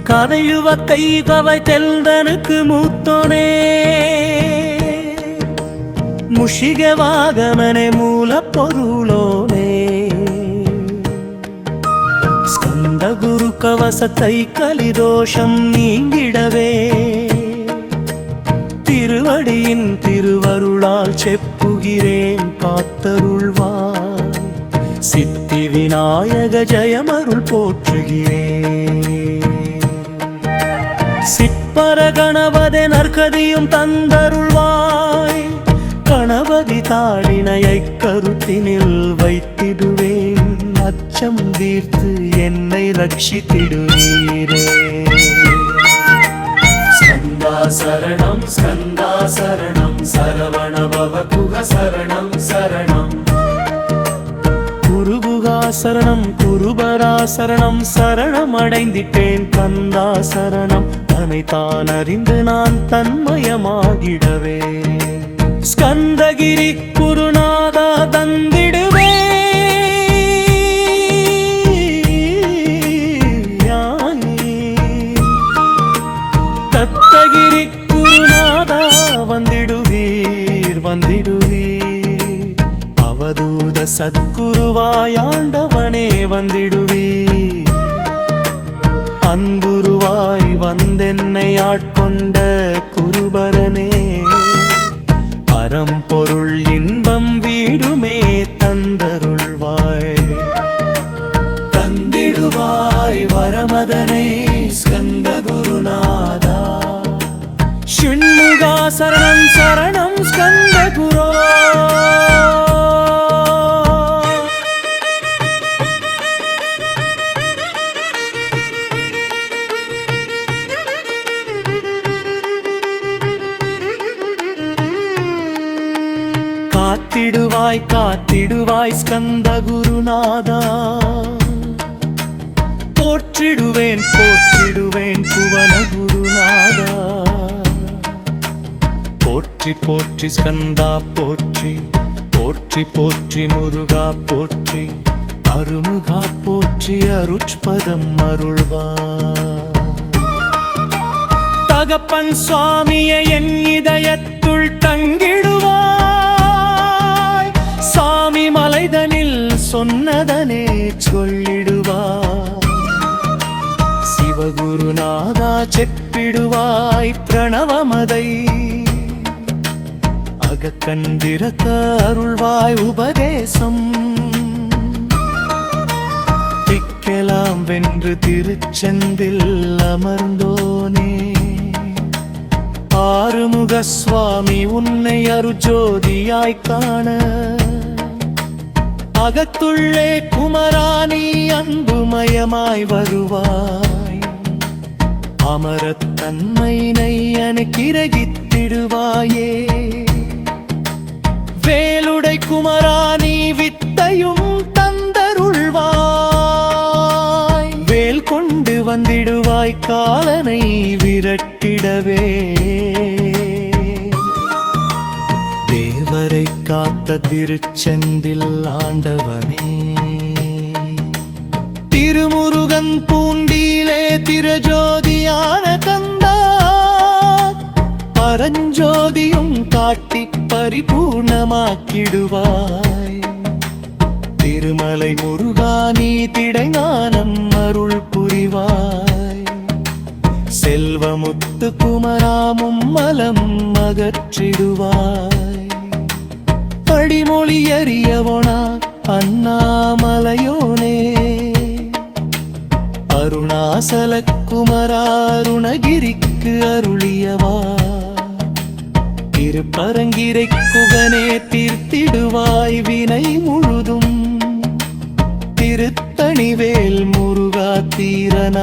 கதையுவத்தை கவை தெல்தனுக்கு மூத்தோனே முஷிக வாகமனே மூலப்பொருளோனே ஸ்கந்த குரு கவசத்தை கலிதோஷம் நீங்கிடவே திருவடியின் திருவருளால் செப்புகிறேன் காத்தருள்வாய் சித்தி விநாயக ஜெயமருள் போற்றுகிறேன் சிற்பர கணபதி நற்கதியும் தந்தருள்வாய் கணபதி தாளினையை கருத்தினில் வைத்திடுவேன் அச்சம் தீர்த்து என்னை ரட்சித்திடுவீரே ஸ்கந்தா சரணம் ஸ்கந்தா சரணம் சரவண பவ குக சரணம் சரணம் குருகுகா சரணம் குருபரா சரணம் சரணம் அடைந்திட்டேன் கந்தா சரணம் தன்னைத்தான் அறிந்து நான் தன்மயமாகிடவே ஸ்கந்தகிரி குருநாதா தந்திடுவே தத்தகிரி குருநாதா வந்திடுவீர் வந்திடுவீர் அவதூத சத்குருவாயாண்டவனே வந்திடுவீர் அன்புருவாய் வந்தென்னை ஆட்கொண்ட குருபரனே பரம்பொருள் இன்பம் வீடுமே தந்தருள்வாய் தந்திடுவாய் வரமதனை ஸ்கந்த குருநாதா ஷண்முகா சரணம் சரணம் ஸ்கந்த குரோ காத்திடுவாய் காத்திடுவாய் ஸ்கந்த குருநாதா போற்றிடுவேன் போற்றிடுவேன் புவன குருநாதா போற்றி போற்றி ஸ்கந்தா போற்றி போற்றி போற்றி முருகா போற்றி அருமுகா போற்றி அருட்பதம் அருள்வா தகப்பன் சுவாமியை என் இதயத்துள் தங்கிடுவாய் சாமி மலைதனில் சொன்னதனே சொல்லிடுவாய் சிவகுருநாதா செப்பிடுவாய் பிரணவமதை அகக்கண்டிரக்க அருள்வாய் உபதேசம் திக்கெலாம் வென்று திருச்செந்தில் அமர்ந்தோனே ஆறுமுக சுவாமி உன்னை அருஜோதியாய் காண அகத்துள்ளே குமராணி அன்புமயமாய் வருவாய் அமரத்தன்மையினை எனக்கிரகித்திடுவாயே வேலுடை குமராணி வித்தையும் தந்தருள்வாய் வேல் கொண்டு வந்திடுவாய் காலனை விரட்டிடவே தேவரை காத்த திருச்செந்தில் ஆண்டவனே திருமுருகன் பூண்டியிலே திரஜோதியான கந்தா பரஞ்சோதியும் காட்டி பரிபூர்ணமாக்கிடுவாய் திருமலை முருகா நீ திடைஞானம் அருள் புரிவாய் செல்வமுத்து குமராமும் மலம் அகற்றிடுவாய் படிமொழி அறியவனா அண்ணாமலையோனே அருணாசல குமராருணகிரிக்கு அருளியவா திருப்பரங்கிரை குகனே தீர்த்திடுவாய் வினை முழுதும் திருத்தணிவேல் முருகா தீரனாயாக்கிடுவாய்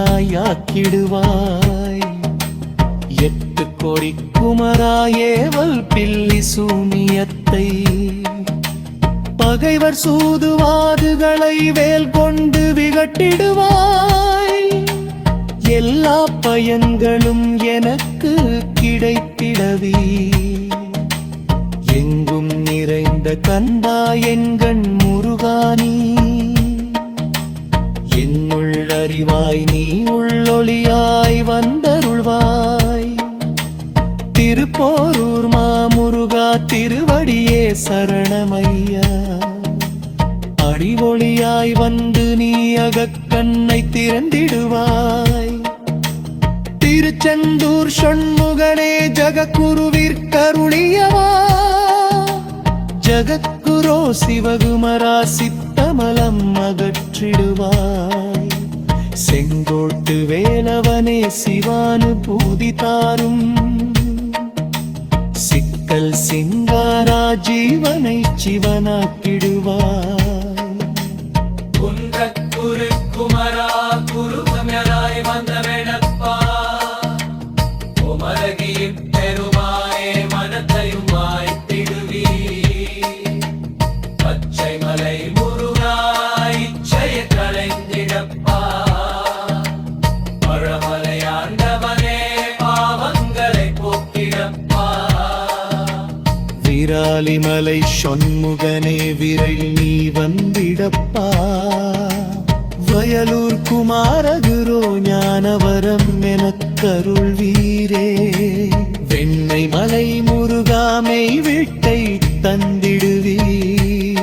எட்டு கோடி குமராயேவல் பில்லி சூனியத்தை பகைவர் சூதுவாதுகளை வேல் கொண்டு விகட்டிடுவாய் எல்லா பயன்களும் எனக்கு கிடைத்திடவே எங்கும் நிறைந்த கந்தா என்கண் முருகானி என்னுள் அறிவாய் நீ உள்ளொளியாய் திருவடியே சரணமையா. அறிவொளியாய் வந்து நீ அகக்கண்ணை திறந்திடுவாய். திருச்செந்தூர் ஷண்முகனே ஜகக்குருவிற்கருளியவா. ஜகத்குரோ சிவகுமரா சித்தமலம் அகற்றிடுவாய். செங்கோட்டு வேலவனே சிவானுபூதி தாரும். சிக்கல் சிங்காரா ஜீவனை சிவனாக்கிடுவாய். குன்றக்குரு குமரா குருகமராய் வந்தவெனப்பா. உமரகியின் பெருமாயே மனத்தையும் வாய்த்திடுவீ. பச்சை மலை முருகாய் இச்சைய களைந்திடப்பா. பழமலை ஆண்டவனே பாவங்களை போக்கிடப்பா. விராலிமலை ஷண்முகனே விரைல் நீ வந்திடப்பா. வயலூர் குமாரகுரோ ஞானவரம் எனக்கருள் வீரே. வெண்ணை மலை முருகாமை வீட்டை தந்திடுவீர்.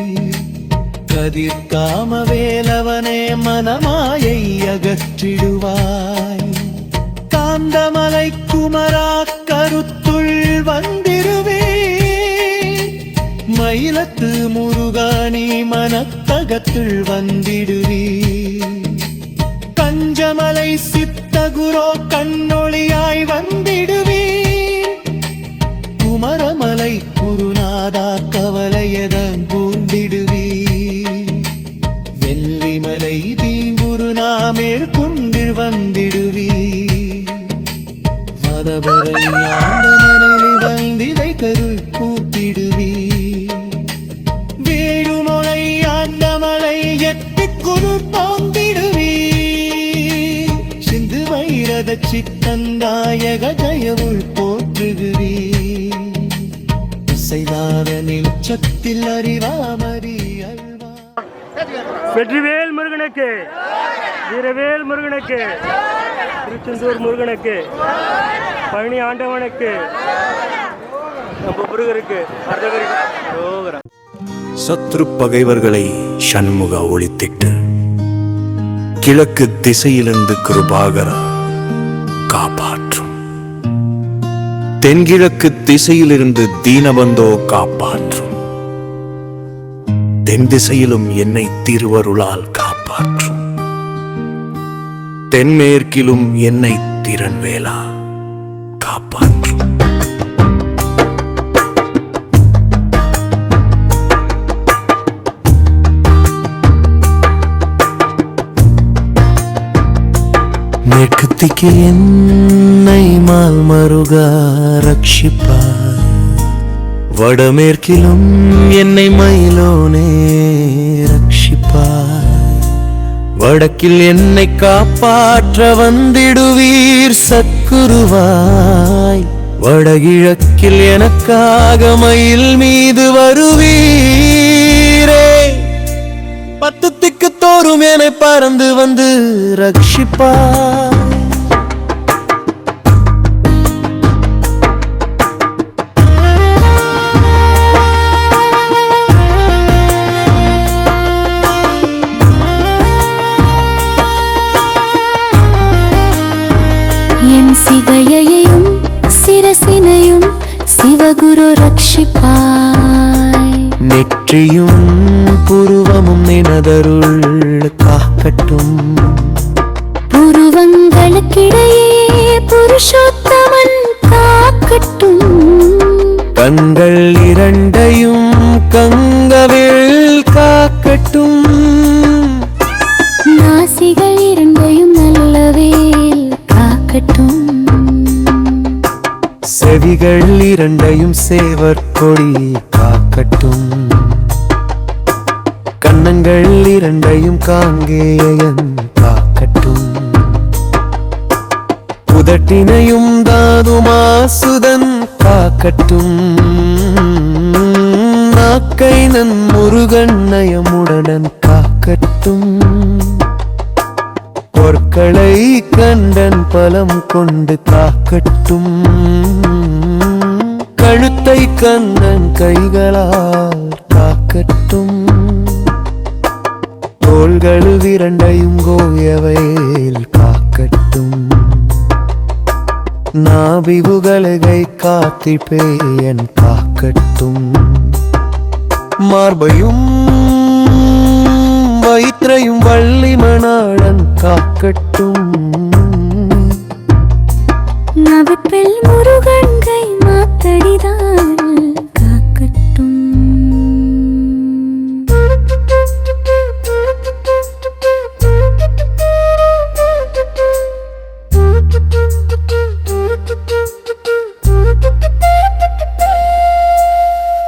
கதிர்காம வேலவனே மனமாயை அகற்றிடுவாய். காந்தமலை குமரா கருத்துள் வந்திருவே. மயிலத்து முருகானி மனத்தகத்துள் வந்திடுவீ. கஞ்சமலை சித்தகுரோ கண்ணொளியாய் வந்திடுவீ. குமரமலை குருநாதா கவலையத கூர்ந்திடுவீ. வெள்ளிமலை தீங்குருநாமேற்கொண்டு வந்திடுவீ. மதவரை ஆண்டமனை வந்திதை கருள் கூட்டிடுவீ. வேடுமொழை ஆண்டமலை எட்டிக்குரு பாந்திடுவீ. சிந்து வைரத சித்தந்தாயக ஜயவுள் போற்றுகிறீ. இசைதார நிலச்சத்தில் அறிவாமறி அல்வா. வெற்றிவேல் முருகனுக்கு, வீரவேல் முருகனுக்கு, திருச்செந்தூர் முருகனுக்கு, பழனி ஆண்டவனுக்கு, நம்ம முருகருக்கு அர்த்தகரிக்கு. சத்ரு பகைவர்களை ஷண்முக ஒளித்திட்டு கிழக்கு திசையிலிருந்து கிருபாகர காப்பாற்றும். தென்கிழக்கு திசையிலிருந்து தீனபந்தோ காப்பாற்றும். தென் திசையிலும் என்னை திருவருளால் காப்பாற்றும். தென்மேற்கிலும் என்னை திறன்வேலா காப்பாற்றும். மேற்கு திக்கில் என்னை மால் மருகா ரட்சிப்பாய். வடமேற்கிலும் என்னை மயிலோனே ரட்சிப்பாய். வடக்கில் என்னை காப்பாற்ற வந்திடுவீர் சத்குருவாய். வடகிழக்கில் எனக்காக மயில் மீது வருவீரே. பத்து திக்கு தோறும் என பறந்து வந்து ரட்சிப்பாய். என் சிகையையும் சிரசினையும் சிவகுரு ரட்சிப்பாய். நெற்றியும் புருவமும் நினதருள் காக்கட்டும். புருவங்களுக்கிடையே புருஷோத்தமன் காக்கட்டும். கண்கள் இரண்டையும் கங்கவேல் காக்கட்டும். நாசிகள் இரண்டையும் நல்லவேல் காக்கட்டும். செவிகள் இரண்டையும் சேவர் கொடி காக்கட்டும். கண்ணங்கள் இரண்டையும் காங்கேயன் காக்கட்டும். புதட்டினையும் தாதுமாசுதன் காக்கட்டும். நாக்கை நன் முருகண்ணயமுடன் காக்கட்டும். பொற்களை கண்டன் பலம் கொண்டு காக்கட்டும். கழுத்தை கண்ணன் கைகளால் காக்கட்டும் தோள்கள் விரண்டையும் கோயவேல் காக்கட்டும் நாபிவுகலகை காத்திப்பேயன் காக்கட்டும் மார்பையும் வயிற்றையும் வள்ளி மணாளன் காக்கட்டும் நவிப்பில் முருகன் கை மாத்தடிதான் காக்கட்டும்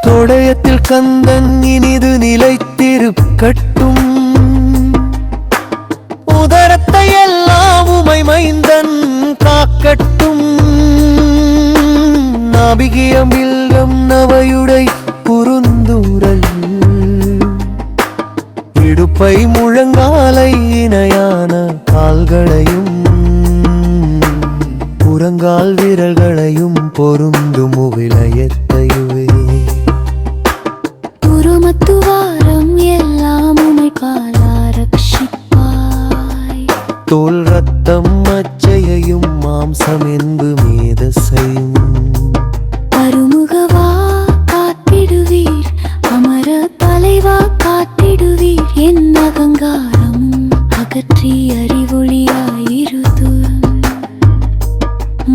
தொடையத்தில் கந்தன் இனிது நிலைத்திருக்கட்டும் உதரத்தை எல்லாம் உமை மைந்தன் காக்கட்டும் நாபிகியம் இல்லம் நவையுடை குறுந்தூரல் இடுப்பை முழங்காலை இணையான கால்களையும் புறங்கால் விரல்களையும் பொருந்தும் விளையத்தையுவே உருமத்துவாரம் எல்லாம் உமை காலாரக்ஷிப்பாய் தோல் ரத்தம் மச்சையையும் மாம்சம் என்பு மேதசையும் அருமுகவா காத்திடுவீர் அமர தலைவா காத்திடுவீர் என் அகங்காரம் அகற்றி அறிவொளியாயிருது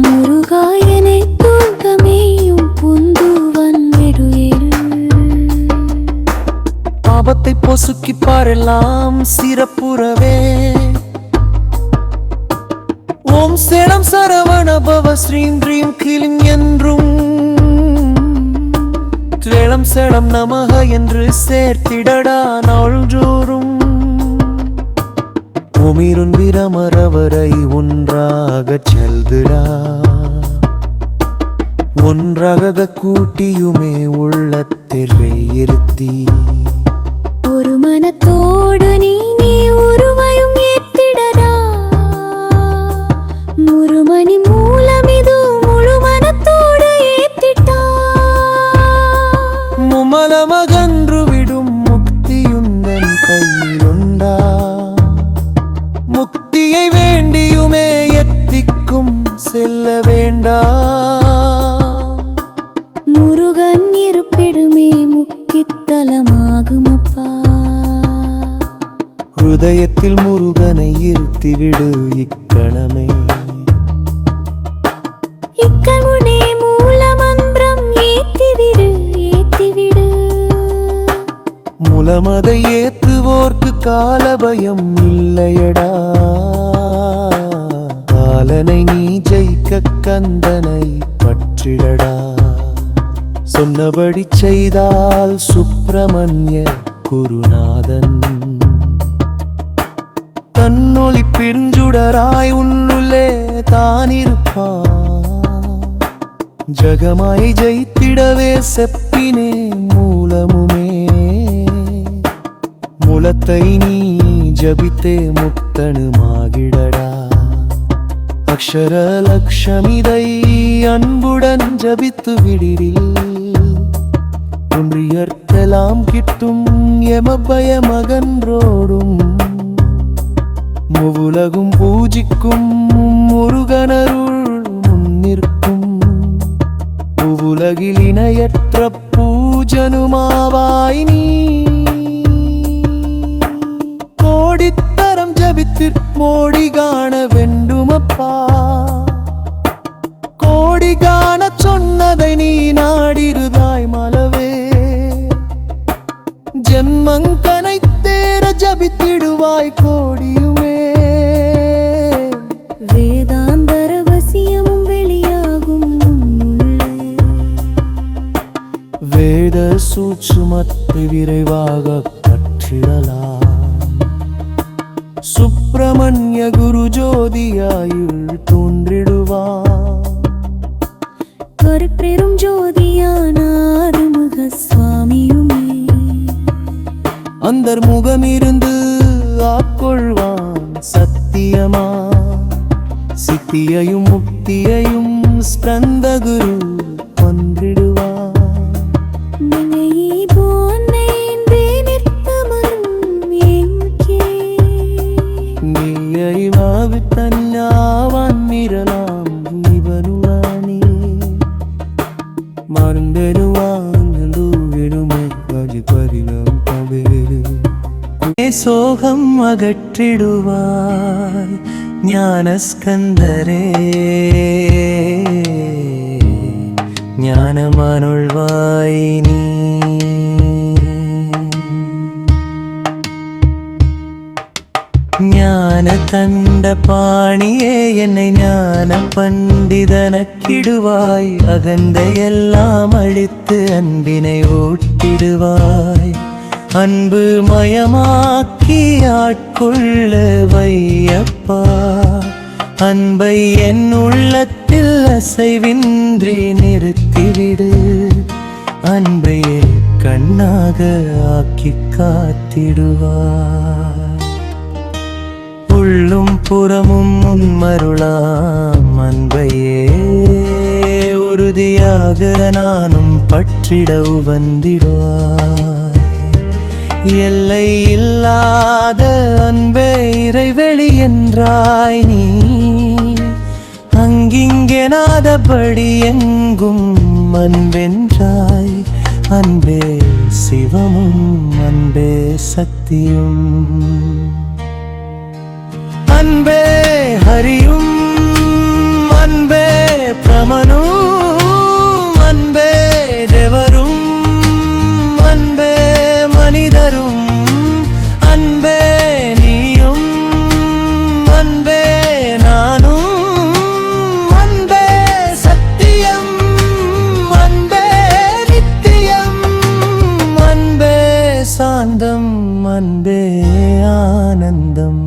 முருகாயனை தூங்கமேயும் புந்துவன் விடுயில் ஆபத்தை பொசுக்கி பாரெல்லாம் சிறப்புறவே ஓம் சேனம் சரவண பவ ஸ்ரீம் க்ரீம் கிளிம் என்றும் துவேளம் சேடம் நமக என்று சேர்த்திடடா நாள்தோறும் உமிருன் விரமரவரை ஒன்றாகச் செல்துடா ஒன்றாக கூட்டியுமே உள்ளத்தில் இருத்தி ஒரு மனத்தோடு நீ உருவையும் ஏத்திடடா முருமணி மூலம் இது முழு மனத்தோடு ஏத்திட்டா முமலமகன்று விடும் முக்தியுந்தன் கையிலுண்டா முக்தியை வேண்டியுமே எத்திக்கும் செல்ல வேண்டா முருகன் இருப்பிடுமே முக்கித்தலமாகுமப்பா ஹிருதயத்தில் முருகனை இருத்திவிடு இக்கணமே இக்கமுனே மூல மந்திரம் ஏத்திவிடு ஏத்திவிடு முலமதை ஏத்துவோர்க்கு காலபயம் இல்லையடா காலனை நீ ஜெயிக்க கந்தனை பற்றிடடா சொன்னபடி செய்தால் சுப்பிரமணிய குருநாதன் தன்னொளி பிரிஞ்சுடராய் உள்ளுள்ளே தானிருப்பான் ஜகமாய் ஜெயித்திடவே செப்பினே மூலமுமே மூலத்தை நீ ஜபித்தே முக்தனுமாகிடடா அக்ஷர லக்ஷமிதை அன்புடன் ஜபித்து விடிரில் ஒன்றியர்த்தெல்லாம் கிட்டும் எமபய மகன்றோடும் மூவுலகும் பூஜிக்கும் முருகனருள் முன்னிற்கும் பூவுலகில் இணையற்ற பூஜனுமாவாய் நீ கோடித்தரம் ஜபித்து மோடி காண வேண்டுமப்பா கோடி காண சொன்னதை நீ நாடிருதாய் மலவே ஜென்மங்கனை தேர ஜபித்திடுவாய் கோடியுமே வேதாந்த ரகசியமும் வெளியாகும் உன்னுள்ளே. வேத சூட்சுமத்தை விரைவாக கற்றிடலாம் சுப்பிரமணிய குரு ஜோதியாயுள் தோன்றிடுவான் கருப்பெரும் ஜோதியான அருமுக சுவாமியுமே அந்தர் முகமிருந்து ஆட்கொள்வான் சத்தியமா சித்தியையும் முக்தியையும் ஸ்கந்த குரு கொன்றிடுவான் சோகம் அகற்றிடுவாய் ஞானஸ்கந்தரே ஞானமருள்வாய் நீ. ஞான தண்ட பாணியே என்னை ஞான பண்டிதனக்கிடுவாய் அகந்தையெல்லாம் அழித்து அன்பினை ஊட்டிடுவாய் அன்பு மயமாக்கி ஆட்கொள்ள வையப்பா அன்பை என் உள்ளத்தில் அசைவின்றி நிறுத்திவிடு அன்பை கண்ணாக ஆக்கி காத்திடுவாய் உள்ளும் புறமும் உன்மருளாம் அன்பையே உறுதியாக நானும் பற்றிட வந்திடுவாய் எல்லை இல்லாத அன்பே இறைவெளி என்றாய் நீ அங்கிங்கெனாதபடி எங்கும் அன்பென்றாய் அன்பே சிவமும் அன்பே சத்தியம் அன்பே ஹரியும் அன்பே பிரமனும் அன்பே தேவரும் அன்பே மனிதரும் அன்பே நீயும் அன்பே நானும் அன்பே சத்தியம் அன்பே நித்தியம் அன்பே சாந்தம் அன்பே ஆனந்தம்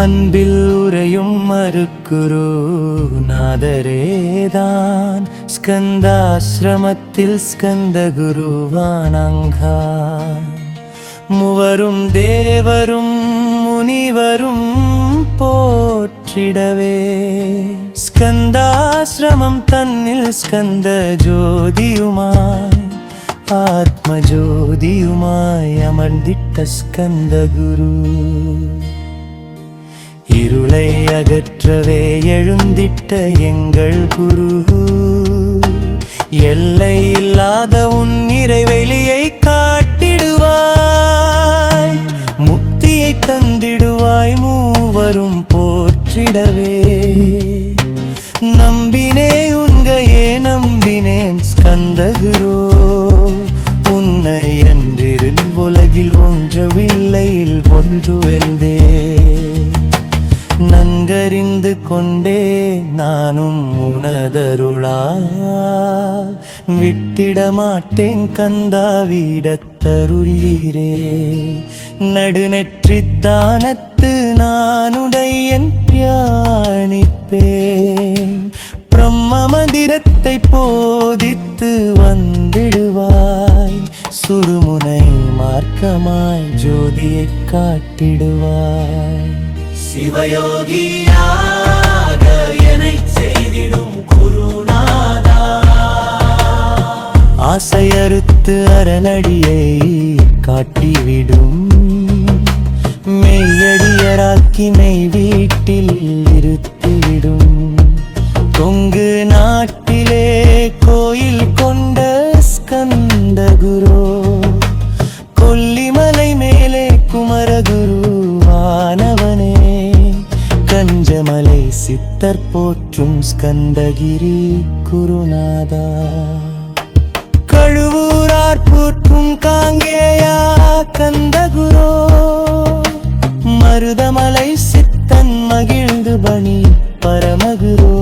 அன்பில் உரையும் மறுக்குரு நாதரேதான் ஸ்கந்தாசிரமத்தில் ஸ்கந்த குருவானங்கா மூவரும் தேவரும் முனிவரும் போற்றிடவே ஸ்கந்தாசிரமம் தன்னில் ஸ்கந்த ஜோதியுமாய் ஆத்ம ஜோதியுமாய் அமர்ந்திட்ட ஸ்கந்த குரு இருளை அகற்றவே எழுந்திட்ட எங்கள் குரு எல்லை இல்லாத உன் இறைவெளியை காட்டிடுவாய் முக்தியை தந்திடுவாய் மூவரும் போற்றிடவே நம்பினே உன்கையே நம்பினேன் ஸ்கந்தகுரு உன்னை என்றிருள் உலகில் ஒன்றுவில்லை ஒன்று வெல்தே நன்கறிந்து கொண்டே நானும் உனதருளால் விட்டிட மாட்டேன் கந்தா வீடத்தருளீரே நடுநெற்றி தானத்து நானுடையன் தியானிப்பேன் பிரம்ம மந்திரத்தை போதித்து வந்திடுவாய் சுடுமுனை மார்க்கமாய் ஜோதியை காட்டிடுவாய் சிவயோகியாக என்னை செய்திடும் குருநாதா ஆசையறுத்து அரணடியை காட்டிவிடும் மெய்யடியராக்கி மெய் வீட்டில் இருத்திவிடும் கொங்கு நாட்டிலே கோயில் கொண்ட ஸ்கந்த குரு கொல்லிமலை மேலே குமரகுரு வானவனே கஞ்சமலை சித்தர் போற்றும் ஸ்கந்தகிரி குருநாதா கழுவூரார் போற்றும் காங்கேயா கந்தகுரோ மருதமலை சித்தன் மகிழ்ந்து பணி பரமகுரோ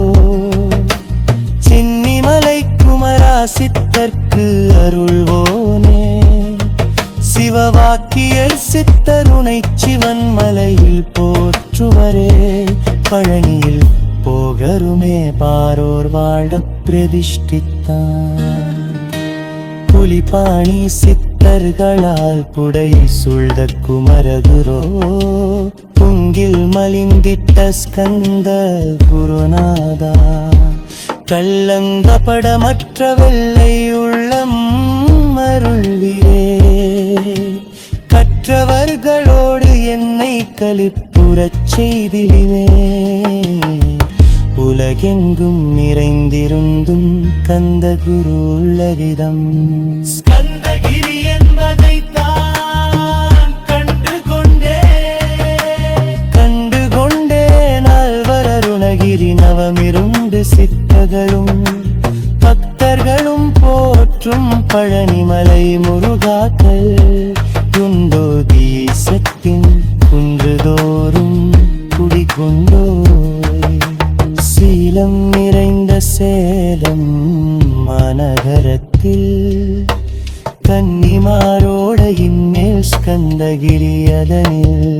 சின்னிமலை குமரா சித்தர்க்கு அருள்வோனே சிவவாக்கியர் சித்தருணை சிவன் மலையில் போற்றுவரே பழனியில் போகருமே பாரோர் வாழ பிரதிஷ்டித்தான் புலிபாணி சித்த ಭಕ್ತர்களால் புடை ಸುಳ್ದ ಕುಮರಗುರೋ புங்கில் மலிந்திட்ட ஸ்கந்த குருநாதா கள்ளங்கபடமற்ற வெள்ளை உள்ளம் அருள்வீரே கற்றவர்களோடு என்னை களிப்புறச் செய்திலே உலகெங்கும் நிறைந்திருந்தும் கந்த குரு உள்ளவிதம் ஸ்கந்தகிரி என்பதைத்தான் கண்டுகொண்டே நால்வரருணகிரி நவமிருண்டு சித்தர்களும் பக்தர்களும் போற்றும் பழனிமலை முருகாக்கள் உண்டோ தேசத்தின் குன்றுதோறும் குடிகொண்டோ சீலம் நிறைந்த சேலம் மாநகரத்தில் கன்னிமாரோடையின் மேல் ஸ்கந்தகிரி அதனில்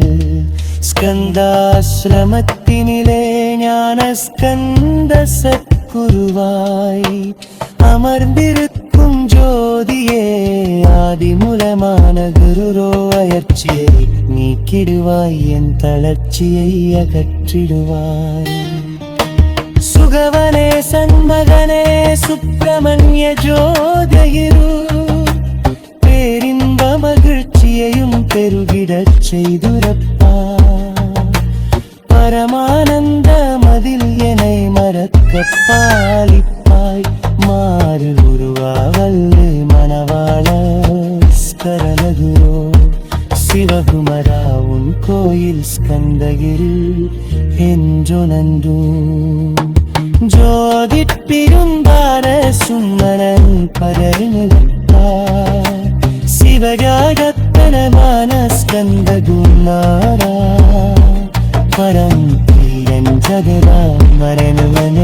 ஸ்கந்தாசிரமத்தினிலே ஞான ஸ்கந்த சத்குருவாய் அமர்ந்திருக்கும் ஜோதியே ஆதிமூலமான குருரோ அயற்சியை நீக்கிடுவாய் என் தளர்ச்சியை அகற்றிடுவாய் சுகவனே சண்மகனே சுப்பிரமணிய ஜோதியிரு பேரின்ப மகிழ்ச்சியையும் பெருகிடச் செய்துரப்பா பரமானந்த மதில் என்னை மறக்க பாலிப்பாய் மாறு உருவாவல்லு மணவாள ஸ்கரலகுரோ சிவகுமரா உன் கோயில் ஸ்கந்தகிரி என்றொனன்று ஜோதிப்பிருந்தார சும்மனன் பரனுகப்பா சிவஜாகத்தனமான ஸ்கந்த குருநாதா பரம் ஜகதா மரணுவனே